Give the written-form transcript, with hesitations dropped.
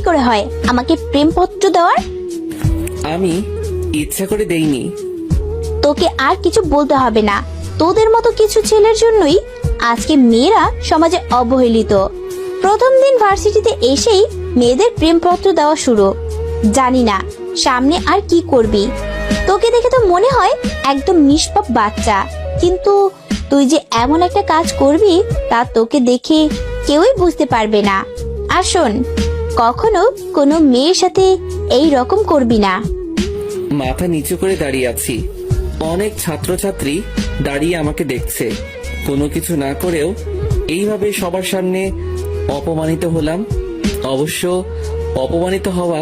করে হয় আমাকে প্রেমপত্র দেওয়ার? আমি ইচ্ছা করে দেইনি। তোকে আর কিছু বলতে হবে না। তোদের মতো কিছু ছেলের জন্যই আজকে মেয়েরা সমাজে অবহেলিত। প্রথম দিন ভার্সিটিতে এসেই মেয়েদের প্রেমপত্র দেওয়া শুরু। জানি না সামনে আর কি করবি। তোকে দেখে তো মনে হয় একদম নিষ্পাপ বাচ্চা, কিন্তু তুই যে এমন একটা কাজ করবি তা তোকে দেখে কেউই বুঝতে পারবে না। আর শোন, কখনো কোনো মেয়ের সাথে এই রকম করবি না। মাথা নিচু করে দাঁড়িয়ে আছি। অনেক ছাত্রছাত্রী দাঁড়িয়ে আমাকে দেখছে। কোনো কিছু না করেও এইভাবে সবার সামনে অপমানিত হলাম। অবশ্য অপমানিত হওয়া